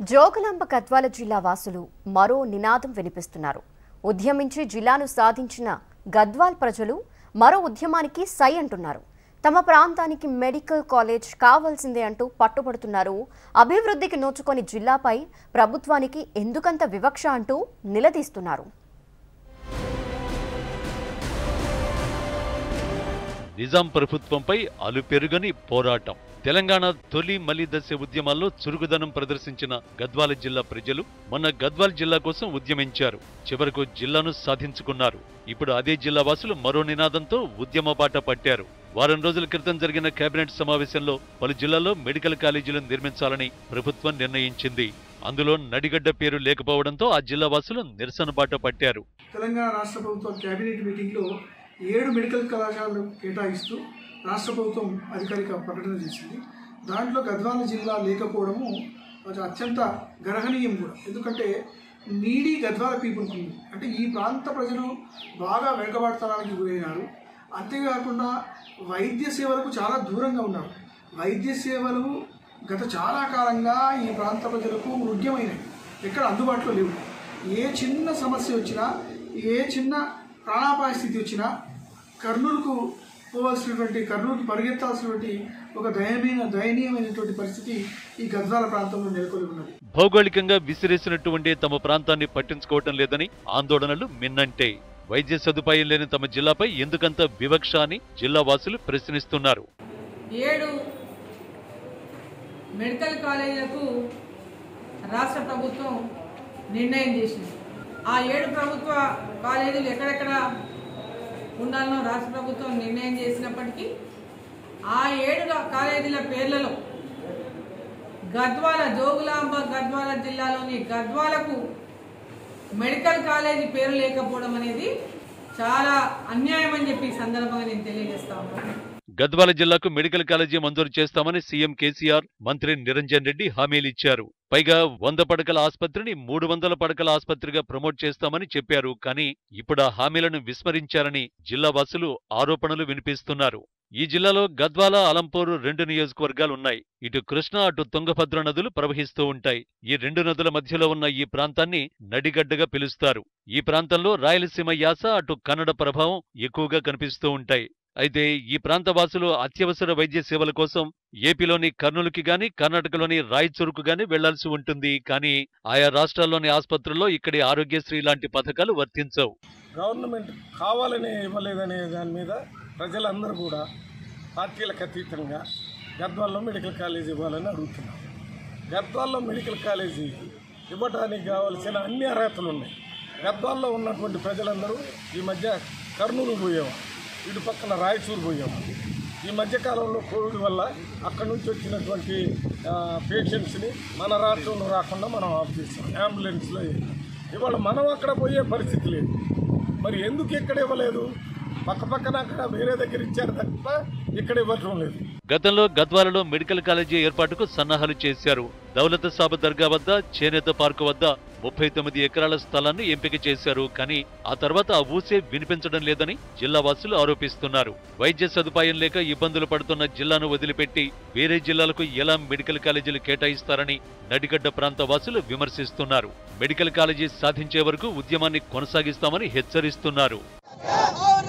జోగులాంబ గద్వాల జిల్లా వాసులు మరో నినాదం వినిపిస్తున్నారు. ఉద్యమించి జిల్లాను సాధించిన గద్వాల్ ప్రజలు మరో ఉద్యమానికి సై అంటున్నారు. తమ ప్రాంతానికి మెడికల్ కాలేజ్ కావాల్సిందే అంటూ పట్టుబడుతున్నారు. అభివృద్ధికి నోచుకొని జిల్లాపై ప్రభుత్వానికి ఎందుకంత వివక్ష అంటూ నిలదీస్తున్నారు. నిజాం ప్రభుత్వంపై అలుపెరుగని పోరాటం. తెలంగాణ తొలి మలి దశ ఉద్యమాల్లో చురుకుదనం ప్రదర్శించిన గద్వాల జిల్లా ప్రజలు మొన్న గద్వాల్ జిల్లా కోసం ఉద్యమించారు. చివరకు జిల్లాను సాధించుకున్నారు. ఇప్పుడు అదే జిల్లా వాసులు మరో నినాదంతో ఉద్యమ బాట పట్టారు. వారం రోజుల క్రితం జరిగిన కేబినెట్ సమావేశంలో పలు జిల్లాల్లో మెడికల్ కాలేజీలను నిర్మించాలని ప్రభుత్వం నిర్ణయించింది. అందులో నడిగడ్డ పేరు లేకపోవడంతో ఆ జిల్లా వాసులు నిరసన బాట పట్టారు. తెలంగాణ రాష్ట్ర ప్రభుత్వం కేబినెట్ మీటింగ్లో 7 మెడికల్ కళాశాలలు కేటాయిస్తూ రాష్ట్ర ప్రభుత్వం అధికారిక ప్రకటన చేసింది. దాంట్లో గద్వాల జిల్లా లేకపోవడము అత్యంత గర్హనీయం కూడా. ఎందుకంటే నీడీ గద్వాల పీపుల్కి ఉంది. అంటే ఈ ప్రాంత ప్రజలు బాగా వెనుకబాటుతనానికి గురైనారు. అంతేకాకుండా వైద్య సేవలకు చాలా దూరంగా ఉన్నారు. వైద్య సేవలు గత చాలా కాలంగా ఈ ప్రాంత ప్రజలకు వృద్ధ్యమైనవి, ఎక్కడ అందుబాటులో లేవు. ఏ చిన్న సమస్య వచ్చినా, ఏ చిన్న ప్రాణాపాయ స్థితి వచ్చినా కర్నూలుకు పోవాల్సినటువంటి, కర్నూలుకు పరిగెత్తాల్సినటువంటి ఒక దయనీయమైనటువంటి పరిస్థితి ఈ గద్వాల ప్రాంతంలో నెలకొని ఉన్నది. భౌగోళికంగా విసిరేసినట్టు ఉండే తమ ప్రాంతాన్ని పట్టించుకోవటం లేదని ఆందోళనలు మిన్నంటే. వైద్య సదుపాయం లేని తమ జిల్లాపై ఎందుకంత వివక్ష అని జిల్లా వాసులు ప్రశ్నిస్తున్నారు. 7 మెడికల్ కాలేజీలకు రాష్ట్ర ప్రభుత్వం నిర్ణయం చేసింది. ఆ 7 ప్రభుత్వ కాలేజీలు ఎక్కడెక్కడ ఉండాలనో రాష్ట్ర ప్రభుత్వం నిర్ణయం చేసినప్పటికీ ఆ 7 కాలేజీల పేర్లలో గద్వాల, జోగులాంబ గద్వాల జిల్లాలోని గద్వాలకు మెడికల్ కాలేజీ పేరు లేకపోవడం అనేది చాలా అన్యాయం అని చెప్పి ఈ సందర్భంగా నేను తెలియజేస్తా ఉన్నాను. గద్వాల జిల్లాకు మెడికల్ కాలేజీ మంజూరు చేస్తామని సీఎం కేసీఆర్, మంత్రి నిరంజన్ రెడ్డి హామీలిచ్చారు. పైగా 100 పడకల ఆసుపత్రిని 300 పడకల ఆసుపత్రిగా ప్రమోట్ చేస్తామని చెప్పారు. కానీ ఇప్పుడు ఆ హామీలను విస్మరించారని జిల్లా వాసులు ఆరోపణలు వినిపిస్తున్నారు. ఈ జిల్లాలో గద్వాల, అలంపూర్ 2 నియోజకవర్గాలున్నాయి. ఇటు కృష్ణ, అటు తుంగభద్ర నదులు ప్రవహిస్తూ ఉంటాయి. ఈ 2 నదుల మధ్యలో ఉన్న ఈ ప్రాంతాన్ని నడిగడ్డగా పిలుస్తారు. ఈ ప్రాంతంలో రాయలసీమ యాస, అటు కన్నడ ప్రభావం ఎక్కువగా కనిపిస్తూ ఉంటాయి. అయితే ఈ ప్రాంత వాసులు అత్యవసర వైద్య సేవల కోసం ఏపీలోని కర్నూలుకి గాని, కర్ణాటకలోని రాయచూరుకు గాని వెళ్లాల్సి ఉంటుంది. కానీ ఆయా రాష్ట్రాల్లోని ఆసుపత్రుల్లో ఇక్కడి ఆరోగ్యశ్రీ లాంటి పథకాలు వర్తించవు. గవర్నమెంట్ కావాలని ఇవ్వలేదనే దాని మీద ప్రజలందరూ కూడా పార్టీలకు అతీతంగా గద్వాల్లో మెడికల్ కాలేజీ ఇవ్వాలని అడుగుతున్నారు. గద్వాల్లో మెడికల్ కాలేజీ ఇవ్వడానికి కావాల్సిన అన్ని అర్హతలు ఉన్నాయి. గద్వాల్లో ఉన్నటువంటి ప్రజలందరూ ఈ మధ్య కర్నూలు పోయేవారు, ఇటు పక్కన రాయచూరు పోయేవారు. ఈ మధ్యకాలంలో కోవిడ్ వల్ల అక్కడి నుంచి వచ్చినటువంటి పేషెంట్స్ని మన రాష్ట్రంలో రాకుండా మనం ఆఫ్ చేస్తాం అంబులెన్స్లో. ఇవాళ మనం అక్కడ పోయే పరిస్థితి లేదు. మరి ఎందుకు ఇక్కడ ఇవ్వలేదు? పక్కన అక్కడ వేరే దగ్గర ఇచ్చారు తప్ప ఇక్కడ ఇవ్వటం లేదు. గతంలో గద్వాలలో మెడికల్ కాలేజీ ఏర్పాటుకు సన్నాహాలు చేశారు. దౌలత సాబ్ దర్గా వద్ద, చేనేత పార్కు వద్ద 39 ఎకరాల స్థలాన్ని ఎంపిక చేశారు. కానీ ఆ తర్వాత ఆ ఊసే వినిపించడం లేదని జిల్లా వాసులు ఆరోపిస్తున్నారు. వైద్య సదుపాయం లేక ఇబ్బందులు పడుతున్న జిల్లాను వదిలిపెట్టి వేరే జిల్లాలకు ఎలా మెడికల్ కాలేజీలు కేటాయిస్తారని నడిగడ్డ ప్రాంత వాసులు విమర్శిస్తున్నారు. మెడికల్ కాలేజీ సాధించే వరకు ఉద్యమాన్ని కొనసాగిస్తామని హెచ్చరిస్తున్నారు. और